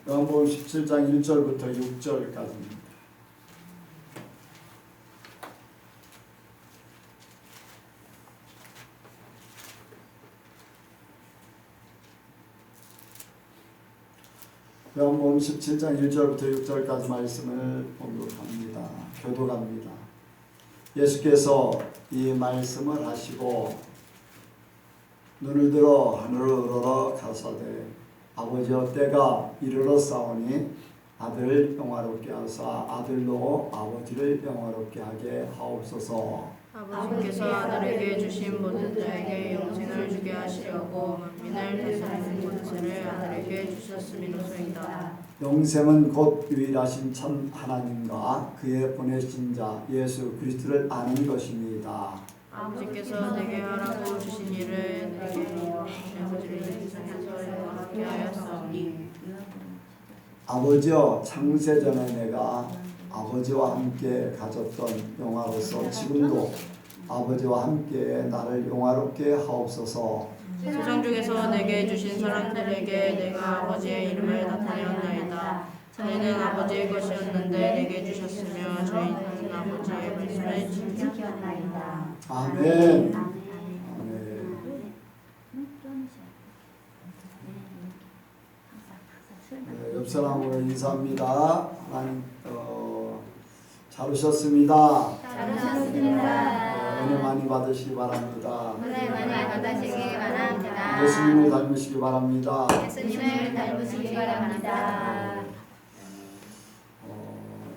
요한복음 17장 1절부터 6절까지입니다. 요한복음 17장 1절부터 6절까지 말씀을 봉독합니다. 교독합니다. 예수께서 이 말씀을 하시고 눈을 들어 하늘을 우러러 가사대 아버지여 때가 이르렀사오니 아들 영화롭게 하사 아들로 아버지를 영화롭게 하게 하옵소서. 아버지께서 아들에게 주신 모든 자에게 영생을 주게 하시려고 만민을 대신하신 권세를 아들에게 주셨음이로소이다. 영생은 곧 유일하신 참 하나님과 그의 보내신 자 예수 그리스도를 아는 것입니다. 아버지께서 내게 하라고 주신 일을 내게 아버지를 인생에서 영원하게 하였사오니 아버지여 창세전에 내가 아버지와 함께 가졌던 영화로서 지금도 아버지와 함께 나를 영화롭게 하옵소서. 세상 중에서 내게 주신 사람들에게 내가 아버지의 이름을 나타내었나이다. 자네는 아버지의 것이었는데 내게 주셨으며 저희는 아버지의 말씀을 지켰나이다. 아멘. 아멘. 네, 옆 사람으로 인사합니다. 하나님 잘 오셨습니다. 잘 오셨습니다. 은혜 많이 받으시기 바랍니다. 은혜 많이 받으시기 바랍니다. 예수님을 닮으시기 바랍니다. 예수님을 닮으시기 바랍니다.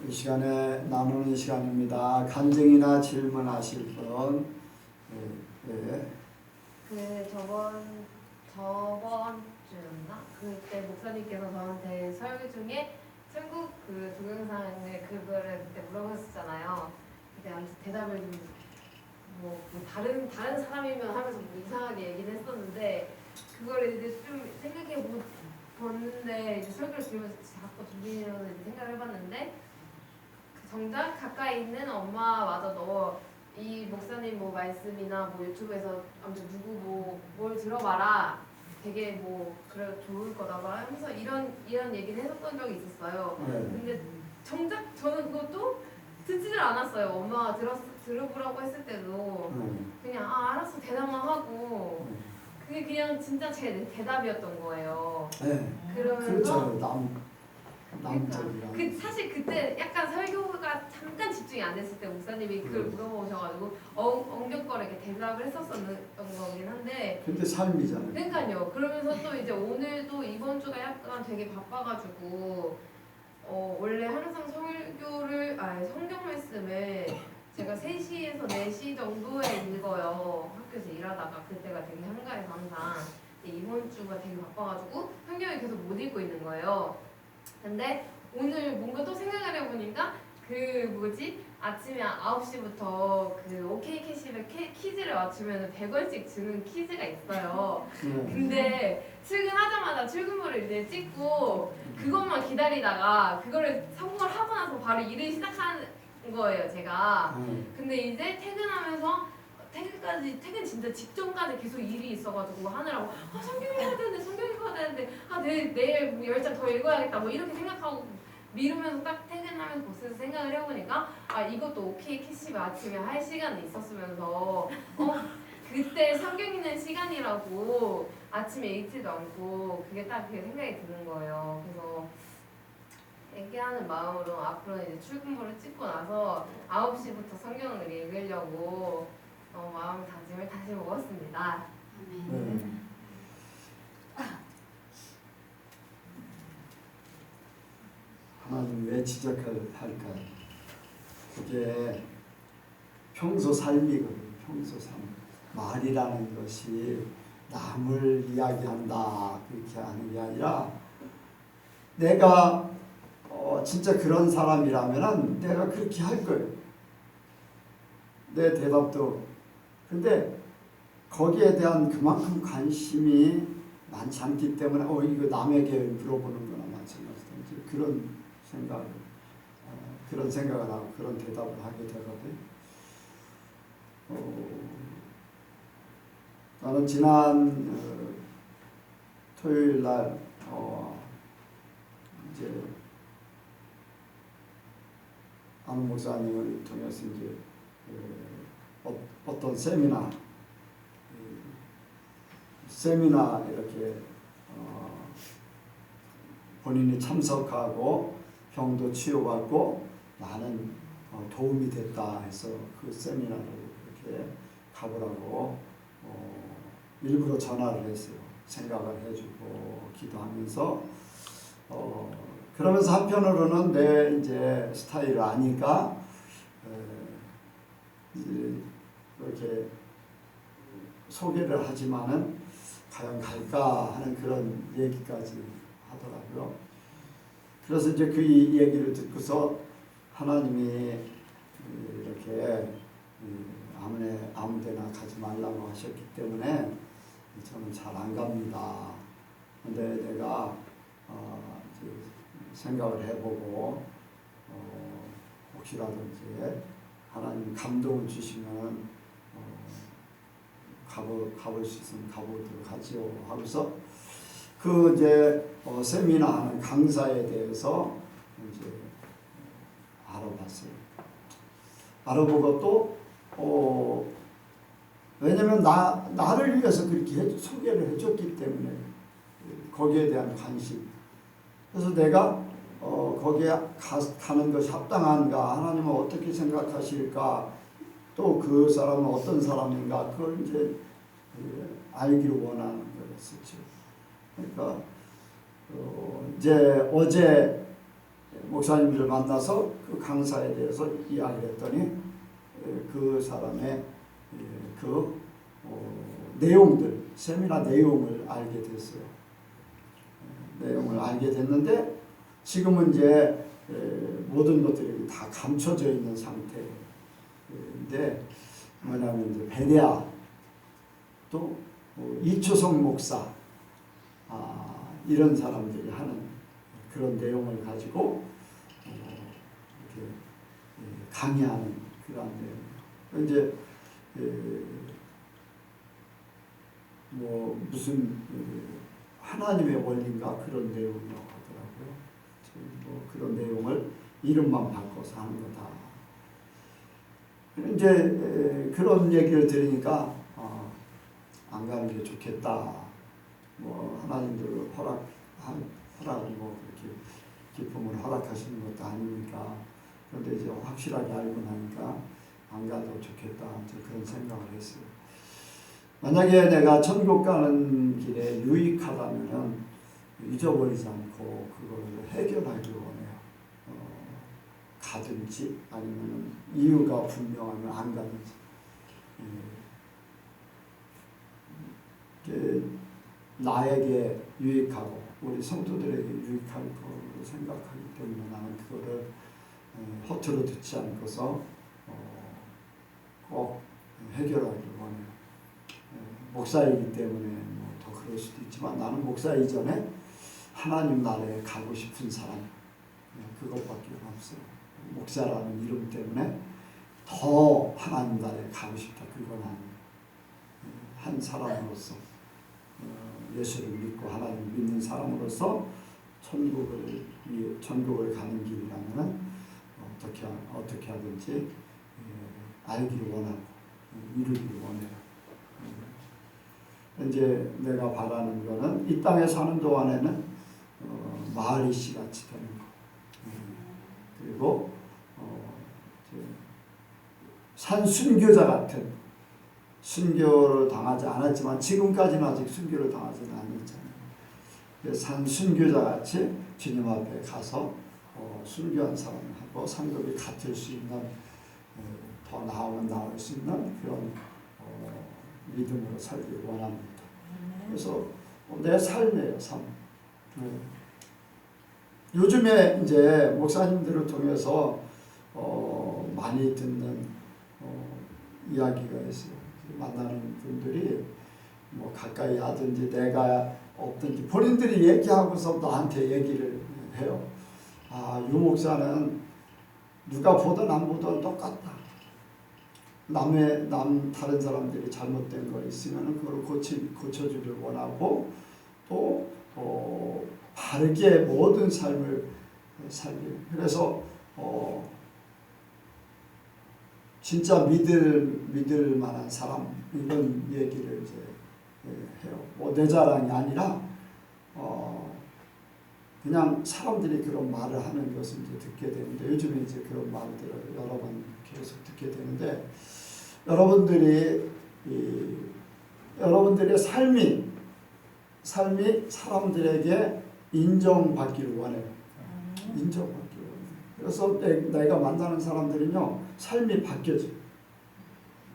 이 시간에 나누는 시간입니다. 간증이나 질문하실 분. 저번 주였나? 그때 목사님께서 저한테 설교 중에 천국 그 동영상의 그거를 그때 물어보셨잖아요. 그때 아무튼 대답을 뭐 다른 사람이면 하면서 뭐 이상하게 얘기를 했었는데 그거를 이제 좀 생각해 보는데 이제 설교를 들으면서 자꾸 준비해서 이제 생각을 해봤는데 정작 가까이 있는 엄마마저도 이 목사님 뭐 말씀이나 뭐 유튜브에서 아무튼 누구 뭘 들어봐라 되게 뭐 그래 좋을 거다 하면서 이런 얘기를 했었던 적이 있었어요. 근데 정작 저는 그것도 듣지를 않았어요. 엄마가 들어보라고 했을 때도 그냥 알았어 대답만 하고 그게 그냥 진짜 제 대답이었던 거예요. 네. 그러면서 그렇죠. 남쪽이랑. 사실 그때 약간 설교가 잠깐 집중이 안 됐을 때 목사님이 그걸 물어보셔가지고 엉겹거리게 대답을 했었던 거긴 한데. 근데 삶이잖아요. 그러니까요. 그러면서 또 이제 오늘도 이번 주가 약간 되게 바빠가지고 원래 항상 성경 말씀을 제가 3시에서 4시 정도에 읽어요. 학교에서 일하다가 그때가 되게 한가해서 항상. 이번 주가 되게 바빠가지고 성경을 계속 못 읽고 있는 거예요. 근데 오늘 뭔가 또 생각을 해보니까 아침에 9시부터 그 OK 캐시백 퀴즈를 맞추면 100원씩 주는 퀴즈가 있어요. 근데 출근하자마자 출근물을 이제 찍고 그것만 기다리다가 그거를 성공을 하고 나서 바로 일을 시작하는 거예요, 제가. 근데 이제 퇴근하면서 퇴근 진짜 직전까지 계속 일이 있어가지고 하느라고 성경 읽어야 되는데 내일 뭐 10장 더 읽어야겠다 뭐 이렇게 생각하고 미루면서 딱 퇴근하면서 보면서 생각을 해보니까 이것도 오케이 캐시백 아침에 할 시간이 있었으면서 그때 성경 읽는 시간이라고 아침에 읽지도 않고 그게 딱 그게 생각이 드는 거예요. 그래서 얘기하는 마음으로 앞으로 이제 출근물을 찍고 나서 9시부터 성경을 읽으려고 마음 다짐을 다시 먹었습니다. 하나님 왜 지적할까요? 그게 평소 삶이거든요. 평소 삶. 말이라는 것이 남을 이야기한다 그렇게 하는 게 아니라 내가 진짜 그런 사람이라면은 내가 그렇게 할 거예요. 내 대답도. 근데 거기에 대한 그만큼 관심이 많지 않기 때문에 이거 남에게 물어보는 거나 마찬가지다. 그런 생각을 하고 그런 대답을 하게 되거든요. 나는 지난 토요일 날 어느 목사님을 통해서 이제 어떤 세미나 이렇게 본인이 참석하고 병도 치유받고 많은 도움이 됐다 해서 그 세미나를 이렇게 가보라고 일부러 전화를 했어요. 생각을 해주고 기도하면서 그러면서 한편으로는 내 이제 스타일을 아니까 이렇게 소개를 하지만은 과연 갈까 하는 그런 얘기까지 하더라고요. 그래서 이제 그 얘기를 듣고서 하나님이 이렇게 아무데나 가지 말라고 하셨기 때문에 저는 잘 안 갑니다. 근데 내가 생각을 해보고 혹시라도 이제 하나님 감동을 주시면 가볼 수 있으면 가보도록 하지요 하면서 그 이제 세미나 하는 강사에 대해서 이제 알아봤어요. 알아보고 또 왜냐면 나를 위해서 그렇게 소개를 해줬기 때문에 거기에 대한 관심. 그래서 내가 거기에 가는 것이 합당한가, 하나님은 어떻게 생각하실까, 또 그 사람은 어떤 사람인가, 그걸 이제 알기를 원하는 거였었죠. 그러니까 이제 어제 목사님들을 만나서 그 강사에 대해서 이야기했더니 그 사람의 그 내용들, 세미나 내용을 알게 됐어요. 내용을 알게 됐는데 지금은 이제 모든 것들이 다 감춰져 있는 상태인데 뭐냐면 이제 베레아 또 이초성 목사 이런 사람들이 하는 그런 내용을 가지고 이렇게 강의하는 그런 내용. 이제 뭐 무슨 하나님의 원리인가 그런 내용이라고 하더라고요. 뭐 그런 내용을 이름만 바꿔서 하는 거다. 이제 그런 얘기를 들으니까 안 가는 게 좋겠다. 뭐 하나님들 허락을 뭐 그렇게 기쁨을 허락하시는 것도 아니니까. 그런데 이제 확실하게 알고 나니까 안 가도 좋겠다. 그런 생각을 했어요. 만약에 내가 천국 가는 길에 유익하다면은 잊어버리지 않고 그걸 해결하기를 원해요. 가든지 아니면 이유가 분명하면 안 가든지. 나에게 유익하고 우리 성도들에게 유익할 거로 생각하기 때문에 나는 그거를 허투루 듣지 않고서 꼭 해결하기를 원해요. 목사이기 때문에 뭐 더 그럴 수도 있지만 나는 목사 이전에 하나님 나라에 가고 싶은 사람 그것밖에 없어요. 목사라는 이름 때문에 더 하나님 나라에 가고 싶다. 그건 아니에요. 한 사람으로서 예수를 믿고 하나님을 믿는 사람으로서 천국을 가는 길이라면 어떻게 하든지 알기를 원하고 이루기를 원해요. 이제 내가 바라는 거는 이 땅에 사는 동안에는 마을이씨 같이 되는 거. 그리고 산순교자 같은 순교를 당하지 않았지만 지금까지는 아직 순교를 당하지는 않았잖아요. 산순교자 같이 주님 앞에 가서 순교한 사람하고 상급이 같을 수 있는 더 나을 수 있는 그런 믿음으로 살기를 원합니다. 그래서 내 삶이에요, 삶. 요즘에 이제 목사님들을 통해서 많이 듣는 이야기가 있어요. 만나는 분들이 뭐 가까이 하든지 내가 없든지 본인들이 얘기하고서 나한테 얘기를 해요. 유 목사는 누가 보든 안 보든 똑같다. 다른 사람들이 잘못된 거 있으면 그걸 고쳐주길 원하고 또 바르게 모든 삶을 살기. 그래서 진짜 믿을 만한 사람 이런 얘기를 이제 해요. 뭐 내 자랑이 아니라 그냥 사람들이 그런 말을 하는 것을 이제 듣게 되는데 요즘에 이제 그런 말들을 여러 번 계속 듣게 되는데 여러분들의 삶이 사람들에게 인정받기를 원해요. 인정받기를 원해요. 그래서 내가 만나는 사람들은요 삶이 바뀌어져.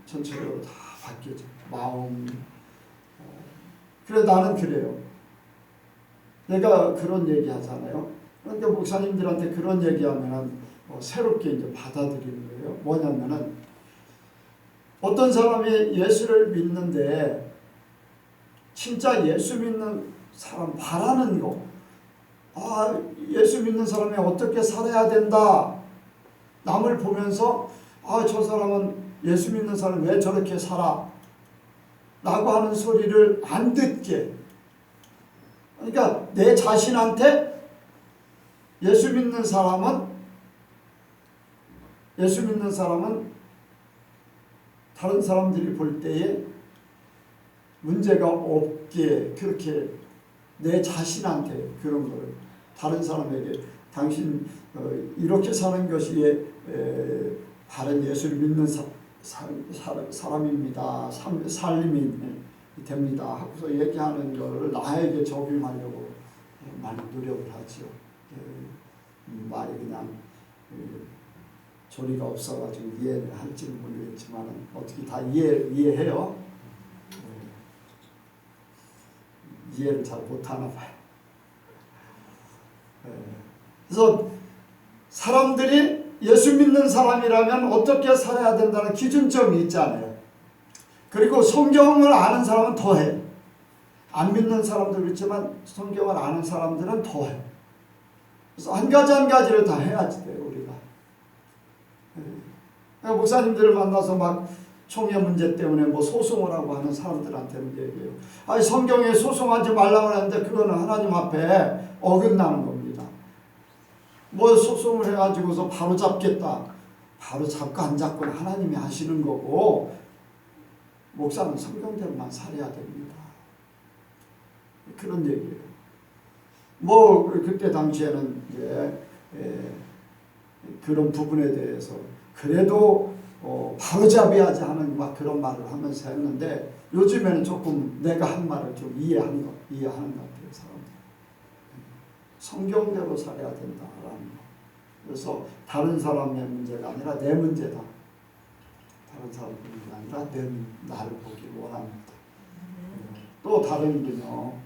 전체적으로 다 바뀌어져. 마음. 그래 나는 그래요. 내가 그런 얘기 하잖아요. 그러니까 목사님들한테 그런 얘기하면 새롭게 이제 받아들이는 거예요. 뭐냐면은 어떤 사람이 예수를 믿는데 진짜 예수 믿는 사람 바라는 거. 예수 믿는 사람이 어떻게 살아야 된다. 남을 보면서 저 사람은 예수 믿는 사람 왜 저렇게 살아? 라고 하는 소리를 안 듣게. 그러니까 내 자신한테 예수 믿는 사람은 다른 사람들이 볼 때에 문제가 없게 그렇게 내 자신한테 그런 거를 다른 사람에게 당신 이렇게 사는 것이 바른 예수를 믿는 사람입니다. 삶이 됩니다. 하고서 얘기하는 것을 나에게 적용하려고 많이 노력을 하죠. 말이 그냥 조리가 없어가지고 이해를 할지는 모르겠지만 어떻게 다 이해해요. 이해를 잘 못하나 봐요. 그래서 사람들이 예수 믿는 사람이라면 어떻게 살아야 된다는 기준점이 있잖아요. 그리고 성경을 아는 사람은 더해. 안 믿는 사람도 있지만 성경을 아는 사람들은 더해. 그래서 한 가지를 다 해야지 돼요, 우리가. 목사님들을 만나서 막 총회 문제 때문에 뭐 소송을 하고 하는 사람들한테는 얘기해요. 성경에 소송하지 말라고 하는데 그거는 하나님 앞에 어긋나는 겁니다. 뭐 소송을 해가지고서 바로 잡겠다. 바로 잡고 안 잡고는 하나님이 하시는 거고 목사는 성경대로만 살아야 됩니다. 그런 얘기예요. 뭐 그때 당시에는 이제 그런 부분에 대해서 그래도 바로잡아야지 하는 막 그런 말을 하면서 했는데 요즘에는 조금 내가 한 말을 좀 이해하는 것 같아요. 사람들. 성경대로 살아야 된다라는 거. 그래서 다른 사람의 문제가 아니라 내 문제다. 다른 사람의 문제가 아니라 나를 보기를 원합니다. 또 다른 분요.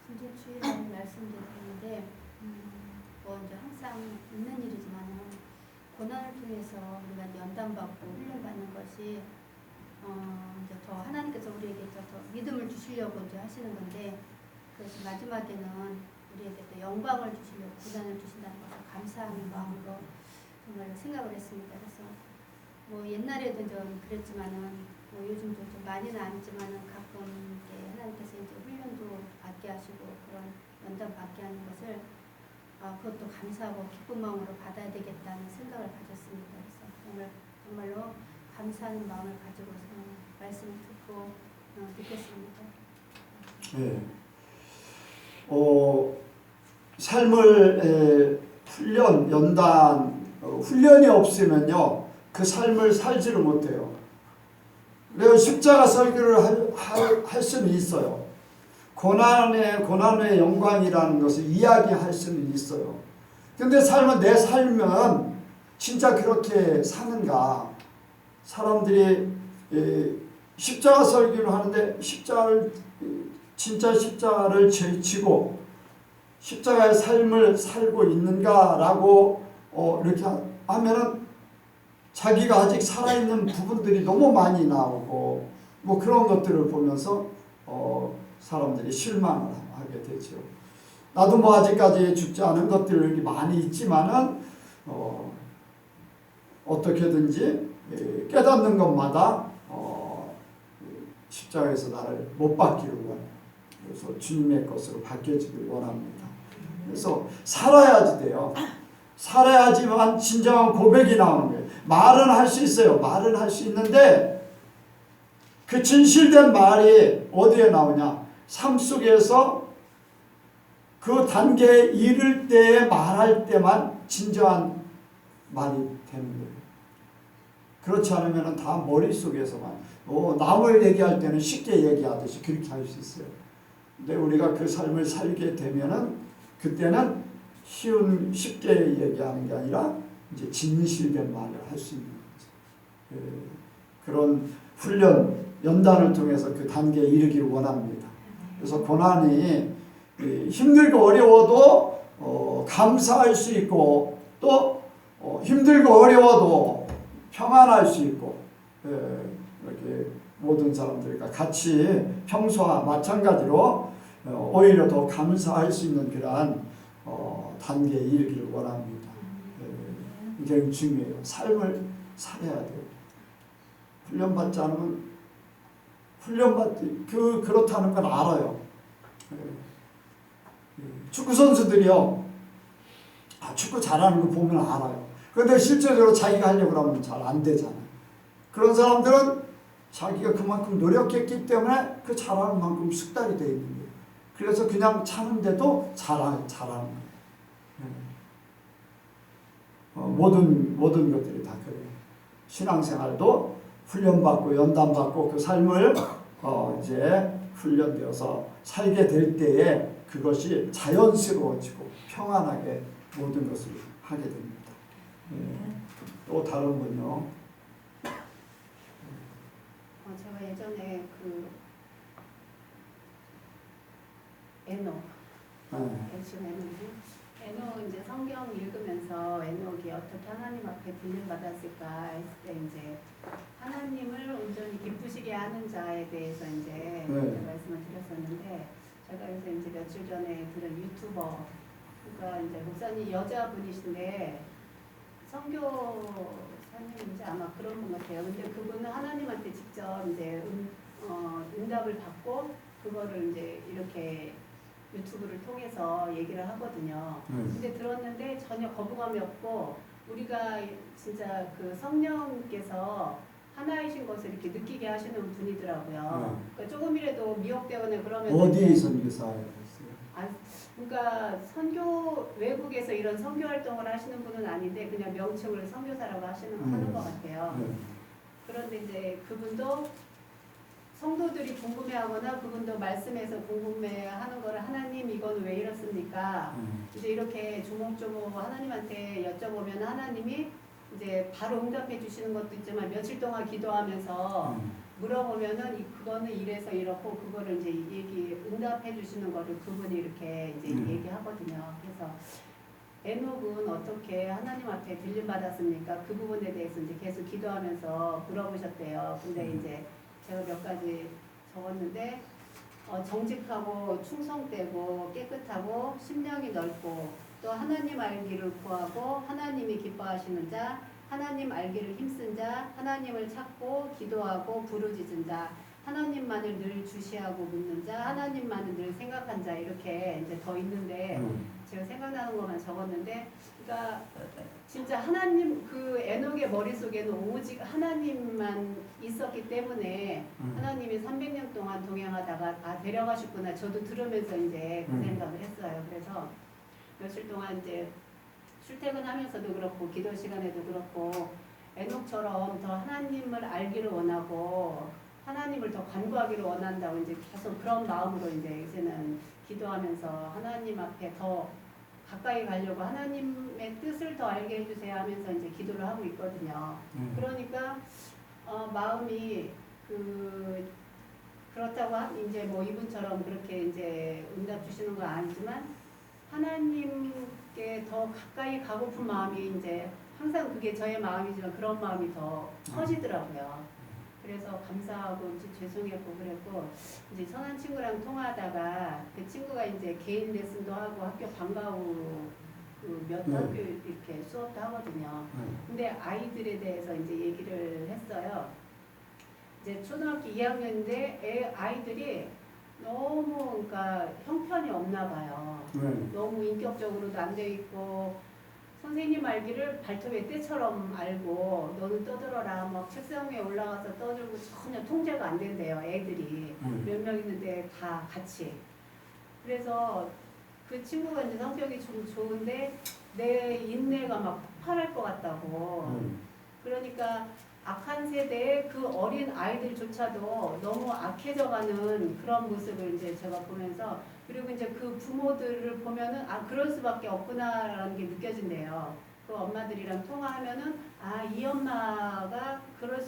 진짜 주일날 말씀드렸는데 뭐 이제 항상 있는 일이지만은 고난을 통해서 우리가 연단받고 훈련받는 것이 이제 더 하나님께서 우리에게 더 믿음을 주시려고 이제 하시는 건데 그래서 마지막에는 우리에게 또 영광을 주시려고 고난을 주신다는 것을 감사하는 마음으로 정말 생각을 했습니다. 그래서 뭐 옛날에도 좀 그랬지만은 뭐 요즘도 좀 많이는 아니지만은 가끔 이렇게 하나님께서 이제 훈련도 받게 하시고 그런 연단 받게 하는 것을 그것도 감사하고 기쁜 마음으로 받아야 되겠다는 생각을 가졌습니다. 그래서 정말로 감사하는 마음을 가지고서 말씀을 듣고 느꼈습니다. 네. 삶을 훈련, 연단, 훈련이 없으면요 그 삶을 살지를 못해요. 그래서 십자가 설교를 할 수는 있어요. 고난의 영광이라는 것을 이야기할 수는 있어요. 근데 내 삶은 진짜 그렇게 사는가? 사람들이 십자가 설교를 하는데 진짜 십자가를 지고 십자가의 삶을 살고 있는가라고 이렇게 하면은 자기가 아직 살아있는 부분들이 너무 많이 나오고 뭐 그런 것들을 보면서 사람들이 실망을 하게 되죠. 나도 뭐 아직까지 죽지 않은 것들이 많이 있지만은 어떻게든지 깨닫는 것마다 십자가에서 나를 못 받기를 원해요. 그래서 주님의 것으로 바뀌어지길 원합니다. 그래서 살아야지 돼요. 살아야지만 진정한 고백이 나오는 거예요. 말은 할 수 있어요. 말은 할 수 있는데 그 진실된 말이 어디에 나오냐? 삶 속에서 그 단계에 이를 때에 말할 때만 진정한 말이 되는 거예요. 그렇지 않으면 다 머릿속에서만 남을 얘기할 때는 쉽게 얘기하듯이 그렇게 할 수 있어요. 근데 우리가 그 삶을 살게 되면은 그때는 쉽게 얘기하는 게 아니라 이제 진실된 말을 할 수 있는 거죠. 그런 훈련, 연단을 통해서 그 단계에 이르기를 원합니다. 그래서 고난이 힘들고 어려워도 감사할 수 있고 또 힘들고 어려워도 평안할 수 있고 이렇게 모든 사람들과 같이 평소와 마찬가지로 오히려 더 감사할 수 있는 그러한 단계에 이르기를 원합니다. 굉장히 중요해요. 삶을 살아야 돼요. 훈련받지 않으면 그렇다는 건 알아요. 축구 선수들이요. 축구 잘하는 거 보면 알아요. 그런데 실제적으로 자기가 하려고 하면 잘 안 되잖아요. 그런 사람들은 자기가 그만큼 노력했기 때문에 그 잘하는 만큼 숙달이 되어 있는 거예요. 그래서 그냥 차는데도 잘하는 거예요. 모든 것들이 다 그래요. 신앙생활도 훈련받고 연단받고 그 삶을 이제 훈련되어서 살게 될 때에 그것이 자연스러워지고 평안하게 모든 것을 하게 됩니다. 또 다른 분요. 제가 예전에 에녹 이제 성경 읽으면서 에녹이 어떻게 하나님 앞에 불림 받았을까 했을 때 이제 하나님을 온전히 기쁘시게 하는 자에 대해서 이제 말씀을 드렸었는데 제가 요새 이제 며칠 전에 들은 유튜버 그러니까 이제 목사님 여자분이신데 선교사님인지 아마 그런 분 같아요. 근데 그분은 하나님한테 직접 이제 응답을 받고 그거를 이제 이렇게 유튜브를 통해서 얘기를 하거든요. 근데 들었는데 전혀 거부감이 없고 우리가 진짜 그 성령께서 하나이신 것을 이렇게 느끼게 하시는 분이더라고요. 그러니까 조금이라도 미혹되거나 그러면 어디 선교사였어요? 그러니까 외국에서 이런 선교 활동을 하시는 분은 아닌데 그냥 명칭을 선교사라고 하는 것 같아요. 그런데 이제 그분도 성도들이 궁금해하거나 그분도 말씀에서 궁금해하는 거를 하나님 이건 왜 이렇습니까? 이제 이렇게 조목조목 하나님한테 여쭤보면 하나님이 이제 바로 응답해 주시는 것도 있지만 며칠 동안 기도하면서 물어보면은 그거는 이래서 이렇고 그거를 이제 응답해 주시는 거를 그분이 이렇게 이제 얘기하거든요. 그래서 에녹은 어떻게 하나님 앞에 들림 받았습니까? 그 부분에 대해서 이제 계속 기도하면서 물어보셨대요. 근데 이제 제가 몇 가지 적었는데 정직하고 충성되고 깨끗하고 심령이 넓고 또 하나님 알기를 구하고 하나님이 기뻐하시는 자, 하나님 알기를 힘쓴 자, 하나님을 찾고 기도하고 부르짖은 자, 하나님만을 늘 주시하고 묻는 자, 하나님만을 늘 생각한 자 이렇게 이제 더 있는데 제가 생각나는 것만 적었는데 그러니까 진짜 하나님 그 에녹의 머릿속에는 오직 하나님만 있었기 때문에 하나님이 300년 동안 동행하다가 데려가셨구나 저도 들으면서 이제 그 생각을 했어요. 그래서 며칠 동안 이제 출퇴근하면서도 그렇고 기도 시간에도 그렇고 에녹처럼 더 하나님을 알기를 원하고 하나님을 더 간구하기를 원한다고 이제 계속 그런 마음으로 이제는 기도하면서 하나님 앞에 더 가까이 가려고 하나님의 뜻을 더 알게 해주세요 하면서 이제 기도를 하고 있거든요. 그러니까 마음이 그렇다고 이제 뭐 이분처럼 그렇게 이제 응답 주시는 건 아니지만 하나님께 더 가까이 가고픈 마음이 이제 항상 그게 저의 마음이지만 그런 마음이 더 커지더라고요. 그래서 감사하고 죄송했고 그랬고 이제 선한 친구랑 통화하다가 그 친구가 이제 개인 레슨도 하고 학교 방과 후 몇 학교 이렇게 수업도 하거든요. 근데 아이들에 대해서 이제 얘기를 했어요. 이제 초등학교 2학년인데 아이들이 너무 그러니까 형편이 없나 봐요. 너무 인격적으로도 안 돼 있고 선생님 알기를 발톱의 때처럼 알고 너는 떠들어라 막 책상 위에 올라가서 떠들고 전혀 통제가 안 된대요. 애들이 몇 명 있는데 다 같이. 그래서 그 친구가 이제 성격이 좀 좋은데 내 인내가 막 폭발할 것 같다고. 그러니까 악한 세대의 그 어린 아이들조차도 너무 악해져가는 그런 모습을 이제 제가 보면서, 그리고 이제 그 부모들을 보면은 아 그럴 수밖에 없구나라는 게 느껴진대요. 그 엄마들이랑 통화하면은 아 이 엄마가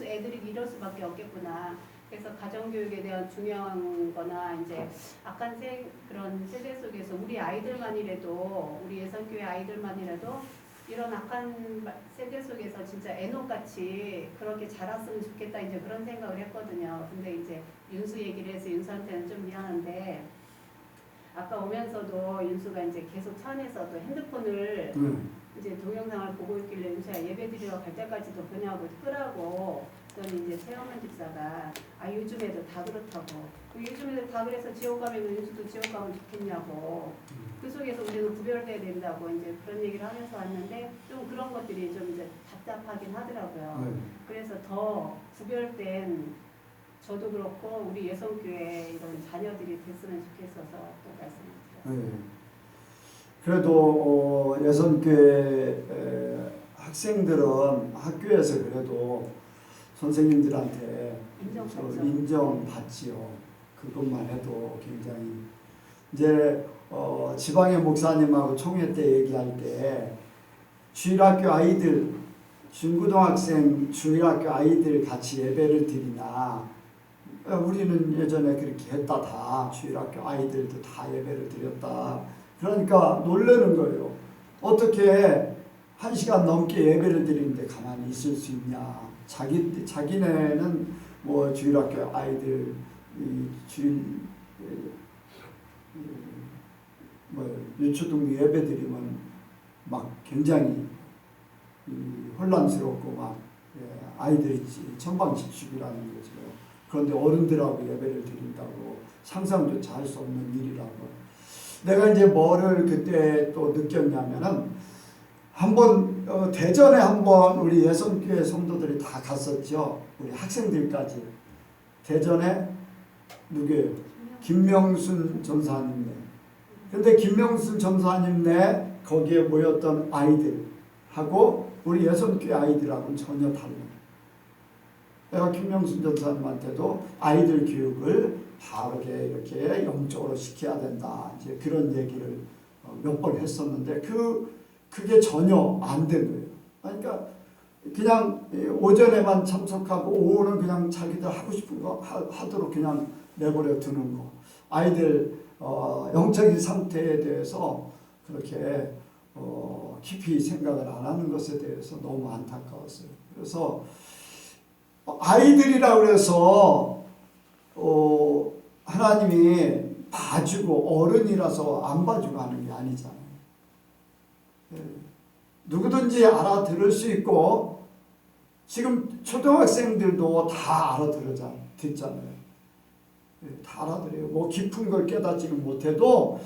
애들이 이럴 수밖에 없겠구나. 그래서 가정교육에 대한 중요한 거나 이제 악한 그런 세대 속에서 우리 아이들만이라도, 우리 예선교회 아이들만이라도 이런 악한 세대 속에서 진짜 애녹같이 그렇게 자랐으면 좋겠다, 이제 그런 생각을 했거든요. 근데 이제 윤수 얘기를 해서 윤수한테는 좀 미안한데, 아까 오면서도 윤수가 이제 계속 차 안에서도 핸드폰을 이제 동영상을 보고 있길래 윤수야 예배드리러 갈 때까지도 그냐고 끄라고. 그랬더니 이제 최영만 집사가 아 요즘 애들 다 그렇다고. 요즘 애들 다 그래서 지옥 가면 윤수도 지옥 가면 좋겠냐고. 그 속에서 우리는 구별돼야 된다고 이제 그런 얘기를 하면서 왔는데, 좀 그런 것들이 좀 이제 답답하긴 하더라고요. 그래서 더 구별된, 저도 그렇고 우리 예성교회 이런 자녀들이 됐으면 좋겠어서 또 말씀드렸어요. 그래도 예선교회 학생들은 학교에서 그래도 선생님들한테 인정받지요. 그것만 해도 굉장히. 이제 지방의 목사님하고 총회 때 얘기할 때 주일학교 아이들, 중고등학생 주일학교 아이들 같이 예배를 드리나, 우리는 예전에 그렇게 했다. 다 주일학교 아이들도 다 예배를 드렸다. 그러니까 놀라는 거예요. 어떻게 1시간 넘게 예배를 드리는데 가만히 있을 수 있냐. 자기네는 뭐 주일학교 아이들 유초등 예배 드리면 막 굉장히 혼란스럽고 막 아이들이 천방지축이라는 거죠. 그런데 어른들하고 예배를 드린다고 상상조차 할 수 없는 일이라고. 내가 이제 뭐를 그때 또 느꼈냐면은, 한번 대전에 한번 우리 예선교회 성도들이 다 갔었죠. 우리 학생들까지. 대전에 누구예요? 김명순 전사님네. 근데 김명순 전사님네 거기에 모였던 아이들하고 우리 예선교회 아이들하고는 전혀 달라요. 내가 김명순 전사님한테도 아이들 교육을 바르게 이렇게 영적으로 시켜야 된다, 이제 그런 얘기를 몇 번 했었는데 그게 전혀 안 된 거예요. 그러니까 그냥 오전에만 참석하고 오후는 그냥 자기들 하고 싶은 거 하도록 그냥 내버려 두는 거. 아이들 영적인 상태에 대해서 그렇게 깊이 생각을 안 하는 것에 대해서 너무 안타까웠어요. 그래서 아이들이라고 해서 하나님이 봐주고 어른이라서 안 봐주고 하는 게 아니잖아요. 누구든지 알아들을 수 있고, 지금 초등학생들도 다 듣잖아요. 다 알아들어요. 뭐 깊은 걸 깨닫지는 못해도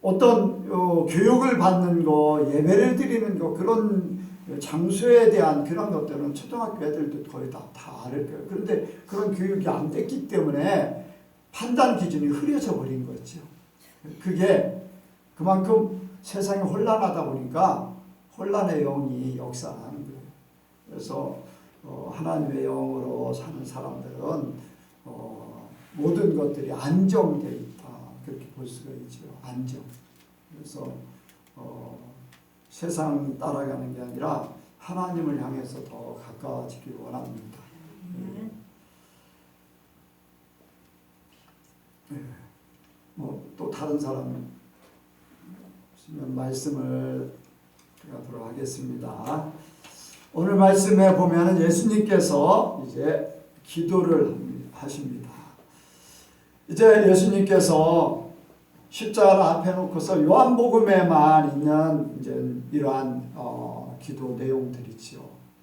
어떤 교육을 받는 거, 예배를 드리는 거, 그런 장소에 대한 그런 것들은 초등학교 애들도 거의 다 알을 거예요. 그런데 그런 교육이 안 됐기 때문에 판단 기준이 흐려져 버린 거죠. 그게 그만큼 세상이 혼란하다 보니까 혼란의 영이 역사하는 거예요. 그래서 하나님의 영으로 사는 사람들은 모든 것들이 안정되어 있다, 그렇게 볼 수가 있죠. 안정. 그래서 세상 따라가는 게 아니라 하나님을 향해서 더 가까워지길 원합니다. 또 다른 사람 없으면 말씀을 하도록 하겠습니다. 오늘 말씀에 보면 예수님께서 이제 기도를 하십니다. 이제 예수님께서 십자가를 앞에 놓고서 요한복음에만 있는 이제 이러한 기도 내용들이지요.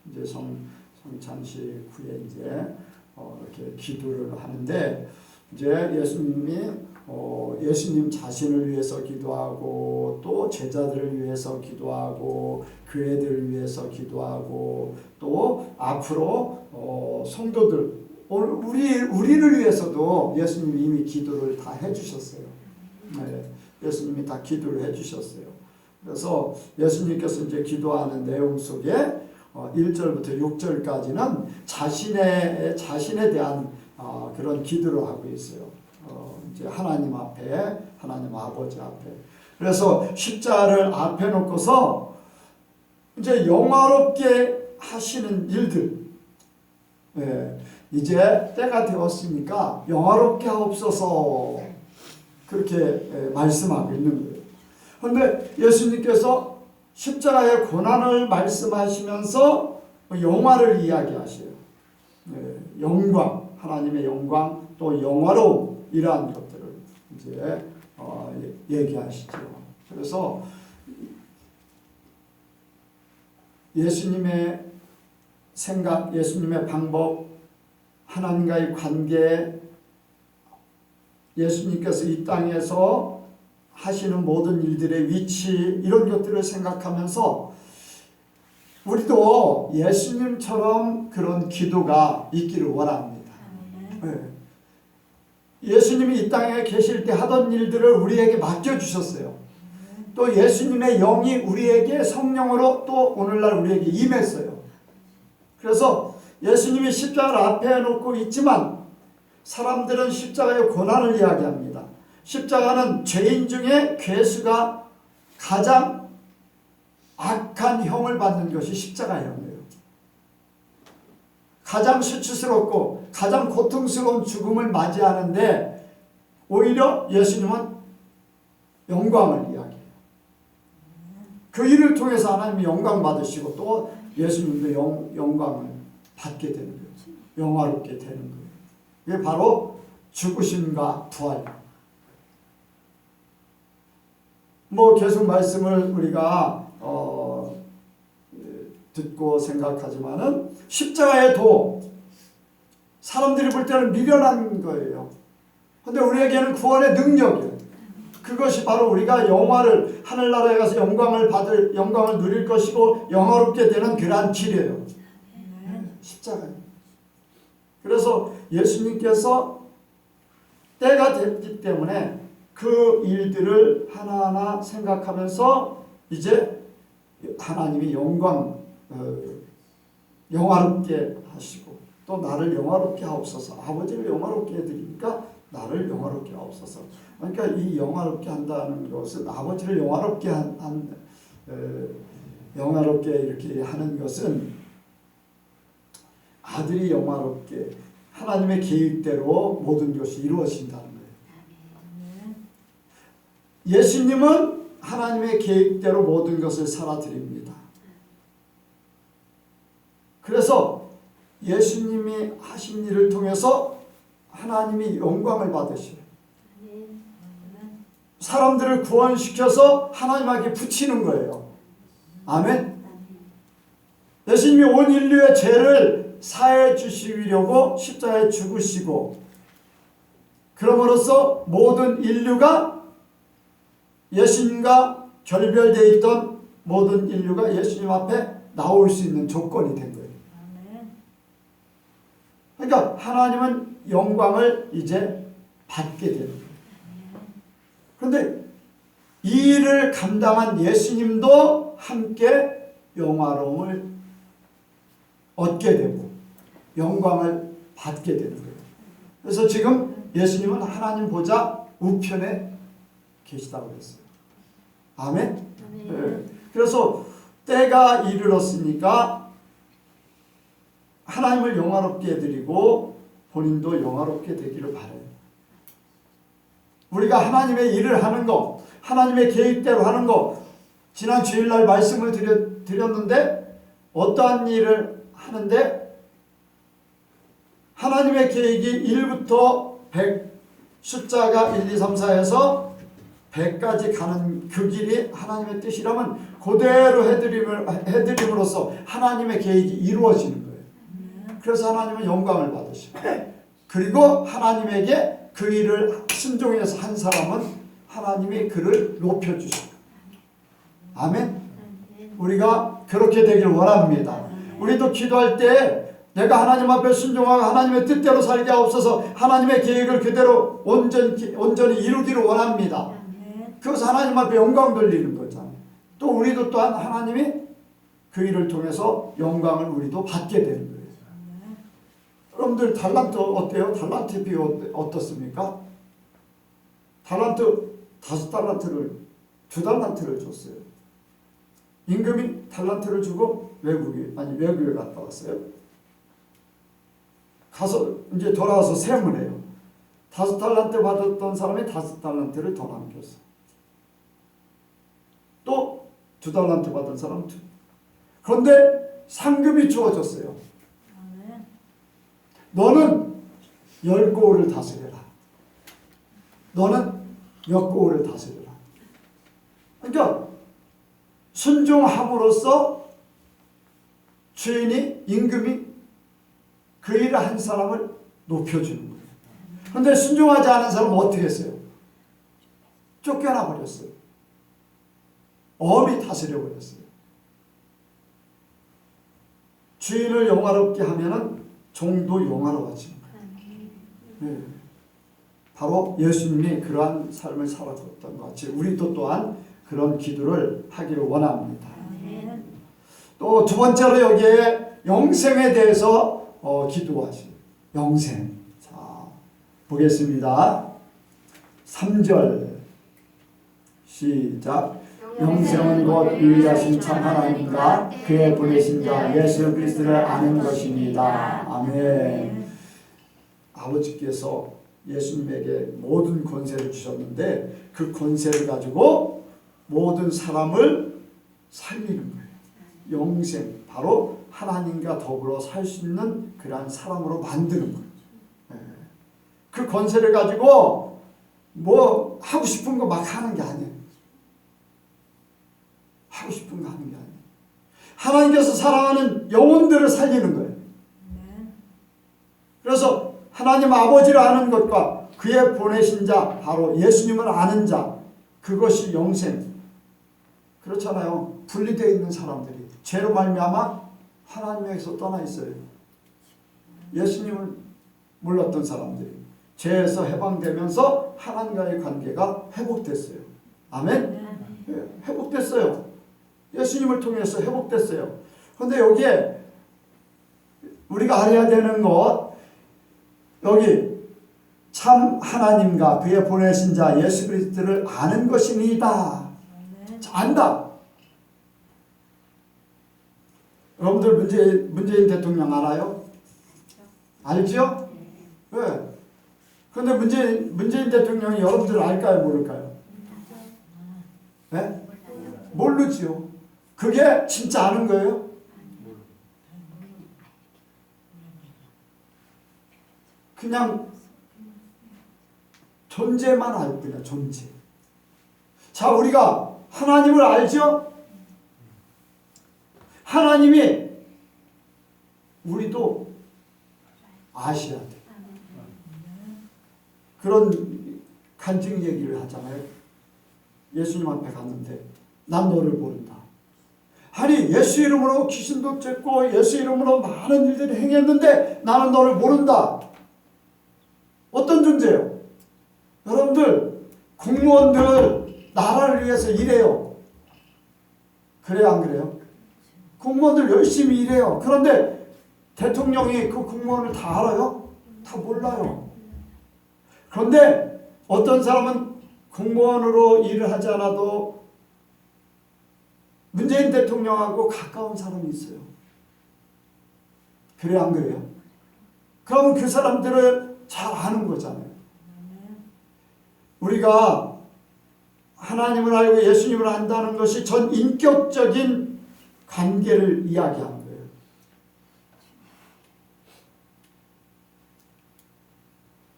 이제 성찬식 후에 이제 이렇게 기도를 하는데, 이제 예수님이 예수님 자신을 위해서 기도하고 또 제자들을 위해서 기도하고 교회들을 위해서 기도하고 또 앞으로 성도들 우리를 위해서도 예수님이 이미 기도를 다 해주셨어요. 네, 예수님이 다 기도를 해주셨어요. 그래서 예수님께서 이제 기도하는 내용 속에 1절부터 6절까지는 자신에 대한 그런 기도를 하고 있어요. 이제 하나님 앞에, 하나님 아버지 앞에. 그래서 십자가를 앞에 놓고서 이제 영화롭게 하시는 일들. 예, 이제 때가 되었으니까 영화롭게 하옵소서 그렇게 말씀하고 있는 거예요. 그런데 예수님께서 십자가의 고난을 말씀하시면서 영화를 이야기하셔요. 영광, 하나님의 영광, 또 영화로움 이러한 것들을 이제 얘기하시죠. 그래서 예수님의 생각, 예수님의 방법, 하나님과의 관계, 예수님께서 이 땅에서 하시는 모든 일들의 위치 이런 것들을 생각하면서 우리도 예수님처럼 그런 기도가 있기를 원합니다. 네. 예수님이 이 땅에 계실 때 하던 일들을 우리에게 맡겨주셨어요. 또 예수님의 영이 우리에게 성령으로 또 오늘날 우리에게 임했어요. 그래서 예수님이 십자가를 앞에 놓고 있지만 사람들은 십자가의 고난을 이야기합니다. 십자가는 죄인 중에 괴수가 가장 악한 형을 받는 것이 십자가형이에요. 가장 수치스럽고 가장 고통스러운 죽음을 맞이하는데 오히려 예수님은 영광을 이야기해요. 그 일을 통해서 하나님이 영광 받으시고 또 예수님도 영광을 받게 되는 거예요. 영화롭게 되는 거예요. 이게 바로 죽으심과 부활. 계속 말씀을 우리가 듣고 생각하지만은 십자가의 도 사람들이 볼 때는 미련한 거예요. 근데 우리에게는 구원의 능력이에요. 그것이 바로 우리가 영화를 하늘나라에 가서 영광을 누릴 것이고 영화롭게 되는 그러한 길이에요. 십자가예요. 그래서 예수님께서 때가 됐기 때문에 그 일들을 하나하나 생각하면서 이제 하나님이 영화롭게 하시고 또 나를 영화롭게 하옵소서. 아버지를 영화롭게 해드리니까 나를 영화롭게 하옵소서. 그러니까 이 영화롭게 한다는 것은 아버지를 영화롭게 영화롭게 이렇게 하는 것은 아들이 영화롭게 하나님의 계획대로 모든 것이 이루어진다는 거예요. 예수님은 하나님의 계획대로 모든 것을 살아드립니다. 그래서 예수님이 하신 일을 통해서 하나님이 영광을 받으셔요. 사람들을 구원시켜서 하나님에게 붙이는 거예요. 아멘. 예수님이 온 인류의 죄를 사해 주시려고 십자가에 죽으시고 그럼으로써 모든 인류가 예수님과 결별되어 있던 모든 인류가 예수님 앞에 나올 수 있는 조건이 된 거예요. 그러니까 하나님은 영광을 이제 받게 되는 거예요. 그런데 이 일을 감당한 예수님도 함께 영화로움을 얻게 되고 영광을 받게 되는 거예요. 그래서 지금 예수님은 하나님 보좌 우편에 계시다고 했어요. 아멘? 네. 그래서 때가 이르렀으니까 하나님을 영화롭게 해드리고 본인도 영화롭게 되기를 바라요. 우리가 하나님의 일을 하는 거, 하나님의 계획대로 하는 거, 지난 주일날 말씀을 드렸는데 어떠한 일을 하는데 하나님의 계획이 1부터 100 숫자가 1, 2, 3, 4에서 100까지 가는 그 길이 하나님의 뜻이라면 그대로 해드림으로써 하나님의 계획이 이루어지는 거예요. 그래서 하나님은 영광을 받으시고 그리고 하나님에게 그 일을 순종해서 한 사람은 하나님이 그를 높여주십니다. 아멘. 우리가 그렇게 되길 원합니다. 우리도 기도할 때 내가 하나님 앞에 순종하고 하나님의 뜻대로 살게 하옵소서, 하나님의 계획을 그대로 온전히 이루기를 원합니다. 그것은 하나님 앞에 영광 돌리는 거잖아요. 또 우리도 또한 하나님이 그 일을 통해서 영광을 우리도 받게 되는 거예요. 여러분들 달란트 어때요? 달란트 비유 어떻습니까? 달란트 5달란트를 2달란트를 줬어요. 임금이 달란트를 주고 외국에 갔다 왔어요. 가서 이제 돌아와서 세문을 해요. 5달란트 받았던 사람이 5달란트를 더 남겼어. 또 2달란트 받은 사람 2. 그런데 상급이 주어졌어요. 너는 10고을을 다스려라. 너는 몇 고을을 다스려라. 그러니까 순종함으로써 주인이 임금이 그 일을 한 사람을 높여주는 거예요. 그런데 순종하지 않은 사람은 어떻게 했어요? 쫓겨나 버렸어요. 엄히 다스려 버렸어요. 주인을 영화롭게 하면은 종도 영화로워지는 거예요. 네. 바로 예수님이 그러한 삶을 살아줬던 것 같이 우리도 또한 그런 기도를 하기를 원합니다. 또 두 번째로 여기에 영생에 대해서 기도하시고 영생. 자, 보겠습니다. 3절 시작. 영생은 곧 유일하신 참 하나님과 그의 보내신 자 예수 그리스도를 아는 것입니다. 아멘. 아버지께서 예수님에게 모든 권세를 주셨는데 그 권세를 가지고 모든 사람을 살리는 거예요. 영생, 바로 하나님과 더불어 살 수 있는 그러한 사람으로 만드는 거예요. 그 권세를 가지고 뭐 하고 싶은 거 막 하는 게 아니에요. 하고 싶은 거 하는 게 아니에요. 하나님께서 사랑하는 영혼들을 살리는 거예요. 그래서 하나님 아버지를 아는 것과 그의 보내신 자, 바로 예수님을 아는 자, 그것이 영생. 그렇잖아요. 분리되어 있는 사람들이 죄로 말미암아 하나님에게서 떠나 있어요. 예수님을 몰랐던 사람들이 죄에서 해방되면서 하나님과의 관계가 회복됐어요. 아멘? 네, 회복됐어요. 예수님을 통해서 회복됐어요. 그런데 여기에 우리가 알아야 되는 것, 여기 참 하나님과 그의 보내신 자 예수 그리스도를 아는 것이니이다. 안다. 여러분들 문재인 대통령 알아요? 알죠? 네. 그런데 문재인 대통령이 여러분들 알까요? 모를까요? 네? 모르지요. 그게 진짜 아는 거예요? 그냥 존재만 알고 그냥 존재. 자, 우리가 하나님을 알죠? 하나님이 우리도 아셔야 돼. 그런 간증 얘기를 하잖아요. 예수님 앞에 갔는데 난 너를 모른다. 아니 예수 이름으로 귀신도 쫓고 예수 이름으로 많은 일들을 행했는데 나는 너를 모른다. 어떤 존재예요? 여러분들 공무원들 나라를 위해서 일해요. 그래요 안 그래요? 공무원들 열심히 일해요. 그런데 대통령이 그 공무원을 다 알아요? 다 몰라요. 그런데 어떤 사람은 공무원으로 일을 하지 않아도 문재인 대통령하고 가까운 사람이 있어요. 그래요 안 그래요? 그러면 그 사람들을 잘 아는 거잖아요. 우리가 하나님을 알고 예수님을 안다는 것이 전 인격적인 관계를 이야기하는 거예요.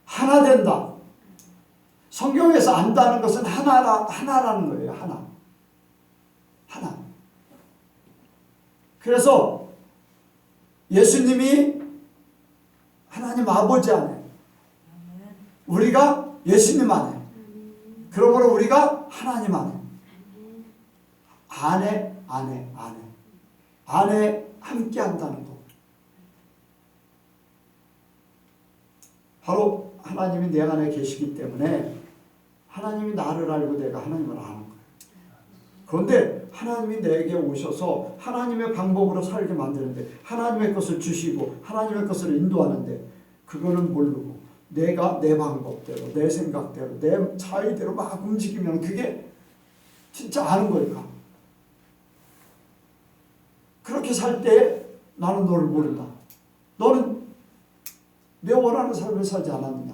하나 된다. 성경에서 안다는 것은 하나라는 거예요. 하나. 그래서 예수님이 하나님 아버지 안에 우리가 예수님 안에, 그러므로 우리가 하나님 안에 함께 한다는 것. 바로 하나님이 내 안에 계시기 때문에 하나님이 나를 알고 내가 하나님을 아는 거예요. 그런데 하나님이 내게 오셔서 하나님의 방법으로 살게 만드는데, 하나님의 것을 주시고 하나님의 것을 인도하는데, 그거는 모르고 내가 내 방법대로, 내 생각대로, 내 자의대로 막 움직이면 그게 진짜 아는 걸까? 그렇게 살 때 나는 너를 모른다. 너는 내 원하는 삶을 살지 않았느냐.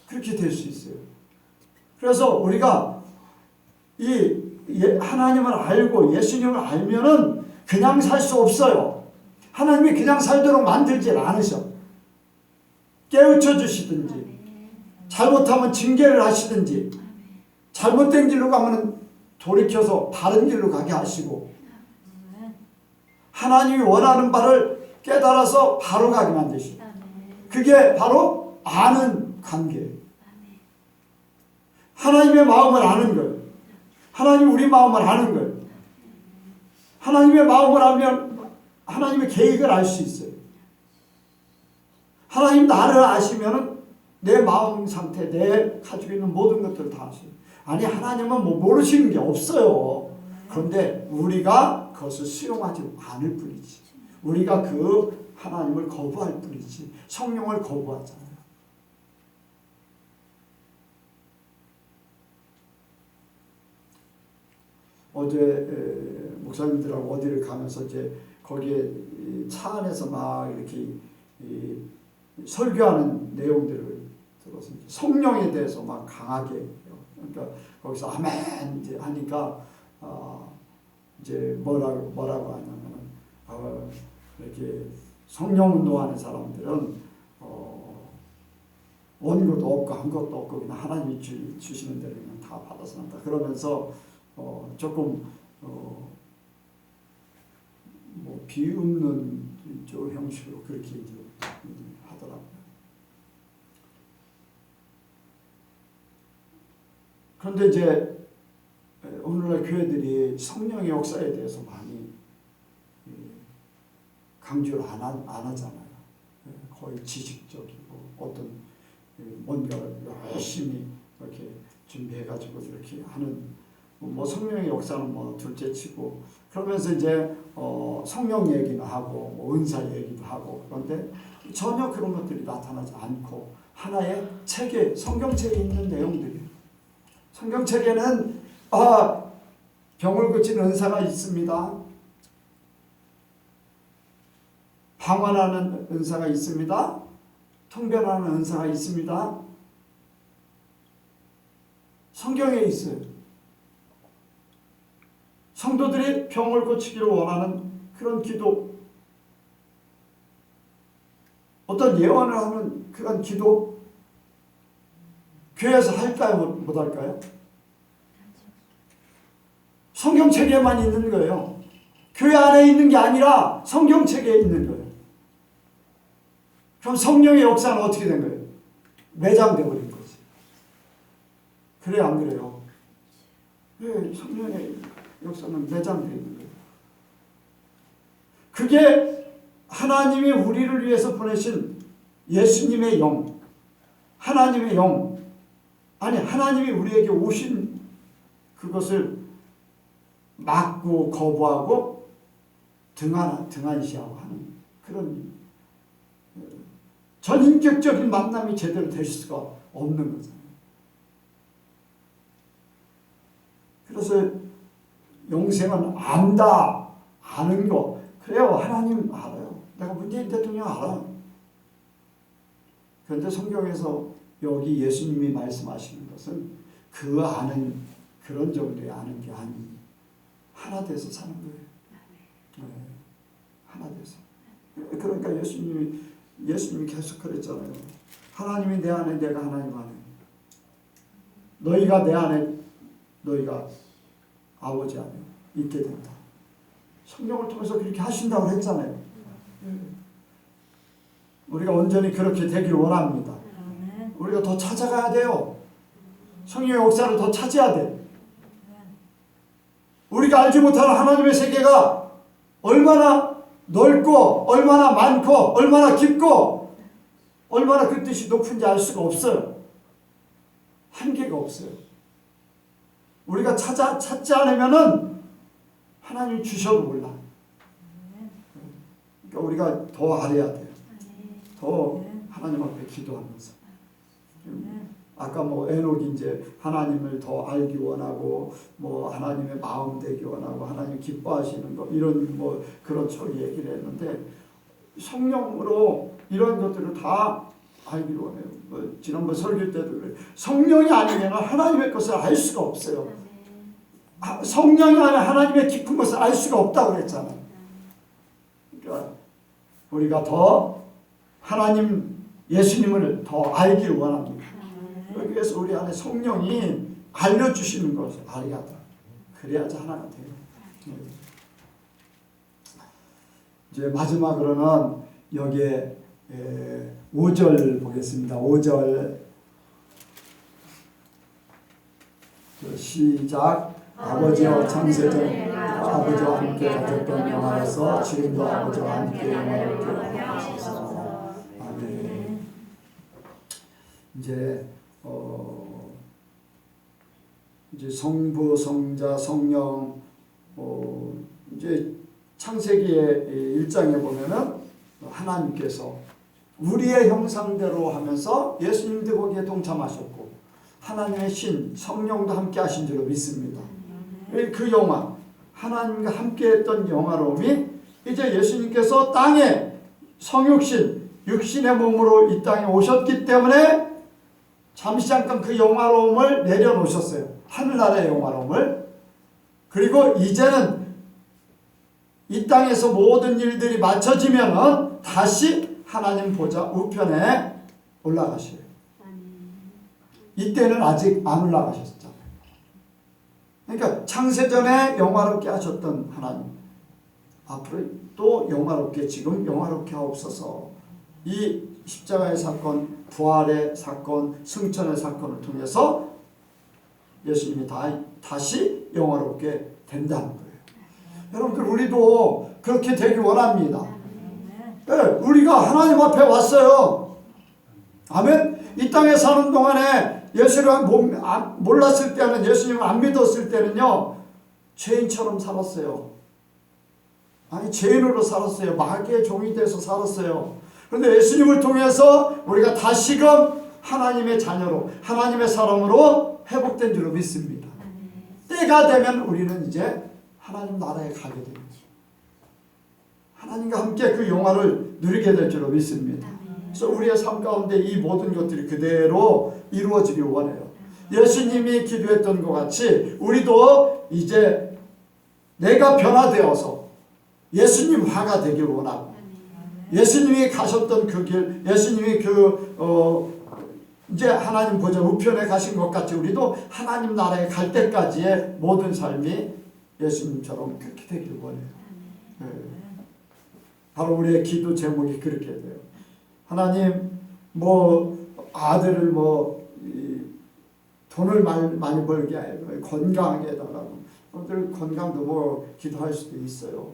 그렇게 될 수 있어요. 그래서 우리가 이 하나님을 알고 예수님을 알면은 그냥 살 수 없어요. 하나님이 그냥 살도록 만들질 않으셔. 깨우쳐 주시든지, 잘못하면 징계를 하시든지, 잘못된 길로 가면 돌이켜서 바른 길로 가게 하시고, 하나님이 원하는 바를 깨달아서 바로 가게 만드시고, 그게 바로 아는 관계예요. 하나님의 마음을 아는 거예요. 하나님이 우리 마음을 아는 거예요. 하나님의 마음을 알면 하나님의 계획을 알 수 있어요. 하나님 나를 아시면 내 마음 상태, 내 가지고 있는 모든 것들을 다 아세요. 아니, 하나님은 뭐 모르시는 게 없어요. 그런데 우리가 그것을 수용하지 않을 뿐이지. 우리가 그 하나님을 거부할 뿐이지. 성령을 거부하잖아요. 어제 목사님들하고 어디를 가면서 이제 거기에 차 안에서 막 이렇게 설교하는 내용들을 들어서 성령에 대해서 막 강하게, 그러니까 거기서 아멘 이제 하니까 이제 뭐라고 하냐면은 이렇게 성령 운동하는 사람들은 원고도 없고 한 것도 없고 그냥 하나님이 주시는 대로 그냥 다 받아서 한다. 그러면서 조금 뭐 비웃는 저 형식으로 그렇게 이제 하더라고요. 그런데 이제 오늘날 교회들이 성령의 역사에 대해서 많이 강조를 안 하잖아요. 거의 지식적이고 어떤 뭔가를 열심히 이렇게 준비해가지고 이렇게 하는, 뭐 성령의 역사는 뭐 둘째치고, 그러면서 이제 성령 얘기도 하고 뭐 은사 얘기도 하고, 그런데 전혀 그런 것들이 나타나지 않고 하나의 책에, 성경책에 있는 내용들이에요. 성경책에는 병을 고치는 은사가 있습니다. 방언하는 은사가 있습니다. 통변하는 은사가 있습니다. 성경에 있어요. 성도들이 병을 고치기를 원하는 그런 기도, 어떤 예언을 하는 그런 기도, 교회에서 할까요? 못 할까요? 성경책에만 있는 거예요. 교회 안에 있는 게 아니라 성경책에 있는 거예요. 그럼 성령의 역사는 어떻게 된 거예요? 매장되어 버린 거지. 그래, 안 그래요? 왜 성령의 역사는 매장되어 있는 거예요? 그게 하나님이 우리를 위해서 보내신 예수님의 영, 하나님의 영, 아니 하나님이 우리에게 오신 그것을 막고 거부하고 등한시하고 하는 그런 전인격적인 만남이 제대로 될 수가 없는 거잖아요. 그래서 영생은 안다, 아는 거. 그래요, 하나님 알아요. 내가 문재인 대통령 알아요. 그런데 성경에서 여기 예수님이 말씀하시는 것은 그 아는 그런 정도의 아는 게 아니, 하나 돼서 사는 거예요. 네, 하나 돼서. 그러니까 예수님이 계속 그랬잖아요. 하나님이 내 안에, 내가 하나님 안에. 너희가 내 안에, 너희가 아버지 안에 있게 된다. 성경을 통해서 그렇게 하신다고 했잖아요. 우리가 온전히 그렇게 되길 원합니다. 우리가 더 찾아가야 돼요. 성령의 역사를 더 찾아야 돼. 우리가 알지 못하는 하나님의 세계가 얼마나 넓고 얼마나 많고 얼마나 깊고 얼마나 그 뜻이 높은지 알 수가 없어요. 한계가 없어요. 우리가 찾지 않으면은 하나님 주셔도 몰라. 그러니까 우리가 더 알아야 돼요. 더 하나님 앞에 기도하면서. 아까 뭐 에녹이 이제 하나님을 더 알기 원하고 뭐 하나님의 마음 되기 원하고 하나님 기뻐하시는 거 이런 뭐 그런 소리 얘기를 했는데 성령으로 이런 것들을 다 알기를 원해요. 뭐 지난번 설교 때도 그래요. 성령이 아니면 하나님의 것을 알 수가 없어요. 성령이 아니면 하나님의 깊은 것을 알 수가 없다고 그랬잖아요. 그러니까 우리가 더 하나님 예수님을 더 알기를 원합니다. 그래서 우리 안에 성령이 알려주시는 것을 알아야 돼. 그래야지 하나가 돼요. 이제 마지막으로는 여기에 5절 보겠습니다. 5절 시작. 아버지와 창세전 아버지와 함께 가졌던 영화로서 지금도 아버지와 함께 영화롭게 하소서. 아멘. 이제 성부, 성자, 성령, 이제 창세기의 1장에 보면은 하나님께서 우리의 형상대로 하면서 예수님도 거기에 동참하셨고 하나님의 신, 성령도 함께 하신 줄로 믿습니다. 그 영화, 하나님과 함께 했던 영화로움이 이제 예수님께서 땅에 성육신, 육신의 몸으로 이 땅에 오셨기 때문에 잠시 잠깐 그 영화로움을 내려놓으셨어요. 하늘나라의 영화로움을. 그리고 이제는 이 땅에서 모든 일들이 맞춰지면은 다시 하나님 보좌 우편에 올라가셔요. 이때는 아직 안 올라가셨잖아요. 그러니까 창세전에 영화롭게 하셨던 하나님 앞으로 또 영화롭게 지금 영화롭게 하옵소서. 이 십자가의 사건, 부활의 사건, 승천의 사건을 통해서 예수님이 다시 영화롭게 된다는 거예요. 여러분들 우리도 그렇게 되길 원합니다. 네, 우리가 하나님 앞에 왔어요. 아멘. 이 땅에 사는 동안에 예수를 몰랐을 때는, 예수님을 안 믿었을 때는요 죄인처럼 살았어요. 아니 죄인으로 살았어요. 마귀의 종이 돼서 살았어요. 그런데 예수님을 통해서 우리가 다시금 하나님의 자녀로, 하나님의 사람으로 회복된 줄로 믿습니다. 때가 되면 우리는 이제 하나님 나라에 가게 됩니다. 하나님과 함께 그 영화를 누리게 될 줄로 믿습니다. 그래서 우리의 삶 가운데 이 모든 것들이 그대로 이루어지길 원해요. 예수님이 기도했던 것 같이 우리도 이제 내가 변화되어서 예수님 화가 되길 원하고, 예수님이 가셨던 그 길, 예수님이 이제 하나님 보좌 우편에 가신 것 같이 우리도 하나님 나라에 갈 때까지의 모든 삶이 예수님처럼 그렇게 되길 원해요. 네. 바로 우리의 기도 제목이 그렇게 돼요. 하나님, 아들을 돈을 많이 벌게 해요. 건강하게 해달라고. 오늘 건강도 기도할 수도 있어요.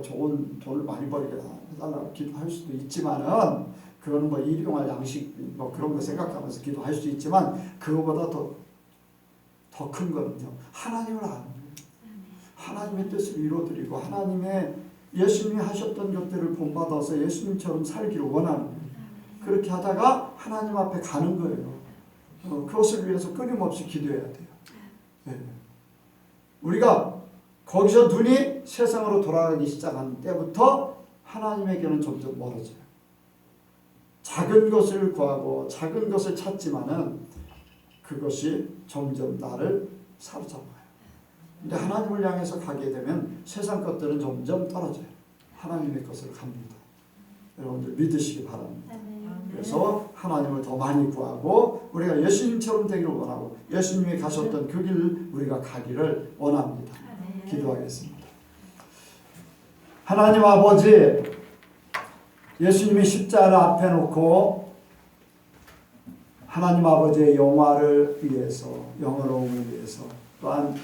좋은 돈을 많이 벌게 해달라고 기도할 수도 있지만은, 그거는 일용할 양식, 그런 거 생각하면서 기도할 수 있지만, 그거보다 더 큰 거는요, 하나님을 아는 거예요. 하나님의 뜻을 이루어드리고, 하나님의 예수님이 하셨던 것들을 본받아서 예수님처럼 살기를 원하는 거예요. 그렇게 하다가 하나님 앞에 가는 거예요. 그것을 위해서 끊임없이 기도해야 돼요. 네. 우리가 거기서 눈이 세상으로 돌아가기 시작한 때부터 하나님에게는 점점 멀어져요. 작은 것을 구하고 작은 것을 찾지만은 그것이 점점 나를 사로잡아요. 근데 하나님을 향해서 가게 되면 세상 것들은 점점 떨어져요. 하나님의 것을 갑니다. 여러분들 믿으시기 바랍니다. 그래서 하나님을 더 많이 구하고 우리가 예수님처럼 되기를 원하고 예수님이 가셨던 그 길을 우리가 가기를 원합니다. 기도하겠습니다. 하나님 아버지, 예수님이 십자가를 앞에 놓고 하나님 아버지의 영화를 위해서, 영화로움을 위해서, 또한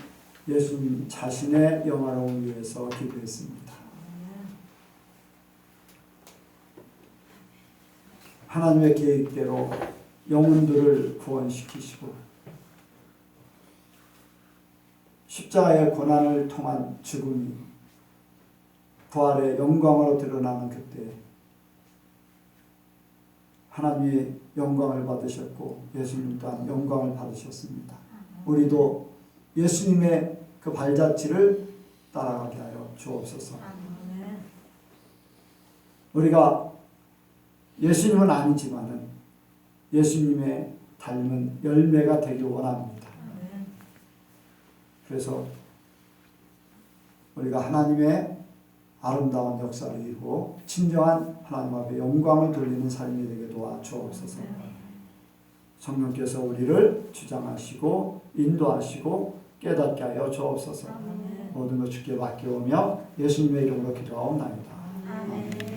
예수님 자신의 영화로움을 위해서 기도했습니다. 하나님의 계획대로 영혼들을 구원시키시고 십자가의 고난을 통한 죽음이 부활의 영광으로 드러나는 그때 하나님의 영광을 받으셨고 예수님 또한 영광을 받으셨습니다. 우리도 예수님의 그 발자취를 따라가게 하여 주옵소서. 우리가 예수님은 아니지만은 예수님의 닮은 열매가 되길 원합니다. 그래서 우리가 하나님의 아름다운 역사를 이루고 진정한 하나님 앞에 영광을 돌리는 삶이 되게 도와주옵소서. 성령께서 우리를 주장하시고 인도하시고 깨닫게 하여 주옵소서. 모든 것 주께 맡겨오며 예수님의 이름으로 기도하옵나이다.